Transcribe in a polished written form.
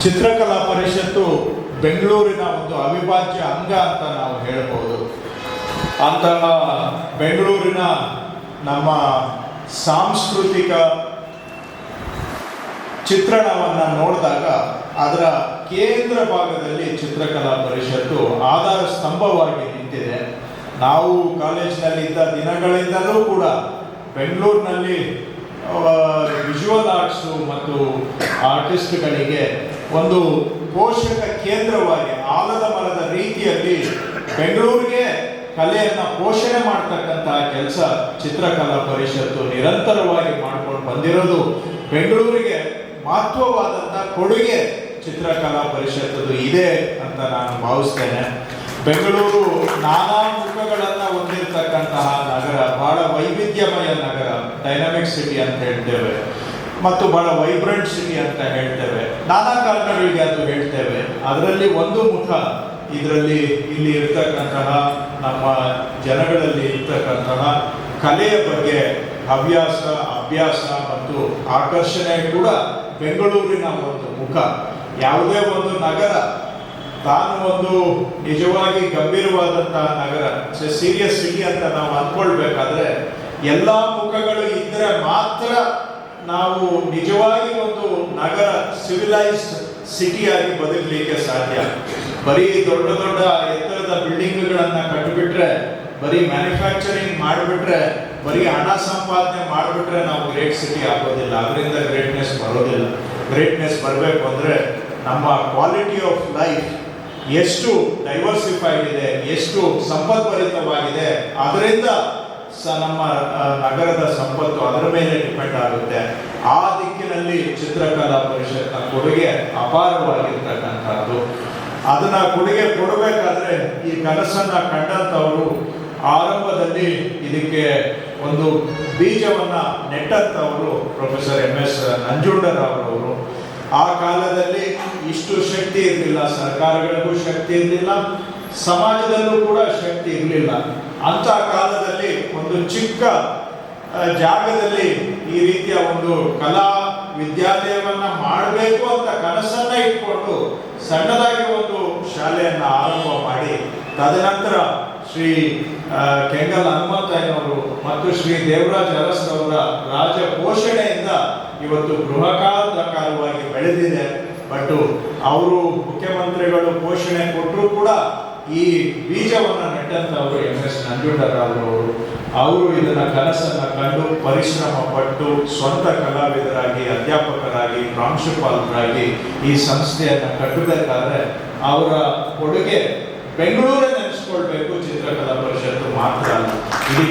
ಚಿತ್ರಕಲಾ ಪರಿಷತ್ತು ಬೆಂಗಳೂರಿನ ಒಂದು ಅವಿಭಾಜ್ಯ ಅಂಗ ಅಂತ ನಾವು ಹೇಳ್ಬೋದು. ಅಂತಹ ಬೆಂಗಳೂರಿನ ನಮ್ಮ ಸಾಂಸ್ಕೃತಿಕ ಚಿತ್ರಣವನ್ನು ನೋಡಿದಾಗ ಅದರ ಕೇಂದ್ರ ಭಾಗದಲ್ಲಿ ಚಿತ್ರಕಲಾ ಪರಿಷತ್ತು ಆಧಾರ ಸ್ತಂಭವಾಗಿ ನಿಂತಿದೆ. ನಾವು ಕಾಲೇಜಿನಲ್ಲಿದ್ದ ದಿನಗಳಿಂದಲೂ ಕೂಡ ಬೆಂಗಳೂರಿನಲ್ಲಿ ವಿಜುವಲ್ ಆರ್ಟ್ಸು ಮತ್ತು ಆರ್ಟಿಸ್ಟ್ಗಳಿಗೆ ಒಂದು ಪೋಷಕ ಕೇಂದ್ರವಾಗಿ ಆಲದ ಮರದ ರೀತಿಯಲ್ಲಿ ಬೆಂಗಳೂರಿಗೆ ಕಲೆಯನ್ನು ಪೋಷಣೆ ಮಾಡ್ತಕ್ಕಂತಹ ಕೆಲಸ ಚಿತ್ರಕಲಾ ಪರಿಷತ್ತು ನಿರಂತರವಾಗಿ ಮಾಡ್ಕೊಂಡು ಬಂದಿರೋದು. ಬೆಂಗಳೂರಿಗೆ ಮಹತ್ವವಾದಂಥ ಕೊಡುಗೆ ಚಿತ್ರಕಲಾ ಪರಿಷತ್ತದು ಇದೆ ಅಂತ ನಾನು ಭಾವಿಸ್ತೇನೆ. ಬೆಂಗಳೂರು ನಾನಾ ಮುಖಗಳನ್ನು ಹೊಂದಿರತಕ್ಕಂತಹ ನಗರ, ಬಹಳ ವೈವಿಧ್ಯಮಯ ನಗರ, ಡೈನಾಮಿಕ್ ಸಿಟಿ ಅಂತ ಹೇಳ್ತೇವೆ ಮತ್ತು ಬಹಳ ವೈಬ್ರೆಂಟ್ ಸಿಟಿ ಅಂತ ಹೇಳ್ತೇವೆ. ನಾನಾ ಕಾರಣಗಳಿಗೆ ಅದು ಹೇಳ್ತೇವೆ. ಅದರಲ್ಲಿ ಒಂದು ಮುಖ ಇದರಲ್ಲಿ ಇಲ್ಲಿ ಇರ್ತಕ್ಕಂತಹ ನಮ್ಮ ಜನಗಳಲ್ಲಿ ಇರ್ತಕ್ಕಂತಹ ಕಲೆಯ ಬಗ್ಗೆ ಹವ್ಯಾಸ, ಅಭ್ಯಾಸ ಮತ್ತು ಆಕರ್ಷಣೆ ಕೂಡ ಬೆಂಗಳೂರಿನ ಒಂದು ಮುಖ. ಯಾವುದೇ ಒಂದು ನಗರ ತಾನು ಒಂದು ನಿಜವಾಗಿ ಗಂಭೀರವಾದಂತಹ ನಗರ, ಸೀರಿಯಸ್ ಸಿಟಿ ಅಂತ ನಾವು ಅಂದ್ಕೊಳ್ಬೇಕಾದ್ರೆ ಎಲ್ಲ ಮುಖಗಳು ಇದ್ದರೆ ಮಾತ್ರ ನಾವು ನಿಜವಾಗಿ ಒಂದು ನಗರ ಸಿವಿಲೈಸ್ಡ್ ಸಿಟಿಯಾಗಿ ಬದುಕಲಿಕ್ಕೆ ಸಾಧ್ಯ. ಬರೀ ದೊಡ್ಡ ದೊಡ್ಡ ಎತ್ತರದ ಬಿಲ್ಡಿಂಗ್ಗಳನ್ನು ಕಟ್ಟಿಬಿಟ್ರೆ, ಬರೀ ಮ್ಯಾನುಫ್ಯಾಕ್ಚರಿಂಗ್ ಮಾಡಿಬಿಟ್ರೆ, ಬರೀ ಹಣ ಸಂಪಾದನೆ ಮಾಡಿಬಿಟ್ರೆ ನಾವು ಗ್ರೇಟ್ ಸಿಟಿ ಆಗೋದಿಲ್ಲ. ಅದರಿಂದ ಗ್ರೇಟ್ನೆಸ್ ಬರೋದಿಲ್ಲ. ಗ್ರೇಟ್ನೆಸ್ ಬರಬೇಕು ಅಂದರೆ ನಮ್ಮ ಕ್ವಾಲಿಟಿ ಆಫ್ ಲೈಫ್ ಎಷ್ಟು ಡೈವರ್ಸಿಫೈಡ್ ಇದೆ, ಎಷ್ಟು ಸಂಪದ್ಭರಿತವಾಗಿದೆ, ಅದರಿಂದ ನಮ್ಮ ನಗರದ ಸಂಪತ್ತು ಅದರ ಮೇಲೆ ಡಿಪೆಂಡ್ ಆಗುತ್ತೆ. ಆ ದಿಕ್ಕಿನಲ್ಲಿ ಚಿತ್ರಕಲಾ ಪರಿಷತ್ನ ಕೊಡುಗೆ ಅಪಾರವಾಗಿರ್ತಕ್ಕಂಥದ್ದು. ಅದನ್ನ ಕೊಡುಗೆ ಕೊಡಬೇಕಾದ್ರೆ ಈ ಕನಸನ್ನ ಕಂಡಂಥವರು ಆರಂಭದಲ್ಲಿ ಇದಕ್ಕೆ ಒಂದು ಬೀಜವನ್ನ ನೆಟ್ಟಂಥವರು ಪ್ರೊಫೆಸರ್ MS ನಂಜುಂಡರಾವ್ರವರು. ಆ ಕಾಲದಲ್ಲಿ ಇಷ್ಟು ಶಕ್ತಿ ಇರಲಿಲ್ಲ, ಸರ್ಕಾರಗಳಿಗೂ ಶಕ್ತಿ ಇರಲಿಲ್ಲ, ಸಮಾಜದಲ್ಲೂ ಕೂಡ ಶಕ್ತಿ ಇರಲಿಲ್ಲ. ಅಂಥ ಕಾಲದಲ್ಲಿ ಒಂದು ಚಿಕ್ಕ ಜಾಗದಲ್ಲಿ ಈ ರೀತಿಯ ಒಂದು ಕಲಾ ವಿದ್ಯಾಲಯವನ್ನ ಮಾಡಬೇಕು ಅಂತ ಕನಸನ್ನ ಇಟ್ಕೊಂಡು ಸಣ್ಣದಾಗಿ ಒಂದು ಶಾಲೆಯನ್ನು ಆರಂಭ ಮಾಡಿ, ತದನಂತರ ಶ್ರೀ ಕೆಂಗಲ್ ಹನುಮಂತಯ್ಯನವರು ಮತ್ತು ಶ್ರೀ ದೇವರಾಜ್ ಅರಸರವರ ರಾಜ ಪೋಷಣೆಯಿಂದ ಇವತ್ತು ಬೃಹದಾಕಾರವಾಗಿ ಬೆಳೆದಿದೆ. ಬಟ್ ಅವರು ಮುಖ್ಯಮಂತ್ರಿಗಳು ಪೋಷಣೆ ಕೊಟ್ಟರೂ ಕೂಡ ಈ ಬೀಜವನ್ನು ನೆಟ್ಟಂತವರು MS ನಂಜುಂಡರಾವ್ರವರು. ಅವರು ಇದನ್ನ ಕನಸನ್ನು ಕಂಡು ಪರಿಶ್ರಮ ಪಟ್ಟು ಸ್ವಂತ ಕಲಾವಿದರಾಗಿ, ಅಧ್ಯಾಪಕರಾಗಿ, ಪ್ರಾಂಶುಪಾಲರಾಗಿ ಈ ಸಂಸ್ಥೆಯನ್ನು ಕಟ್ಟಬೇಕಾದ್ರೆ ಅವರ ಕೊಡುಗೆ ಬೆಂಗಳೂರೇ ನೆನೆಸ್ಕೊಳ್ಬೇಕು. ಚಿತ್ರಕಲಾ ಪರಿಷತ್ತು ಮಾತ್ರ ಅಲ್ಲ, ಇಡೀ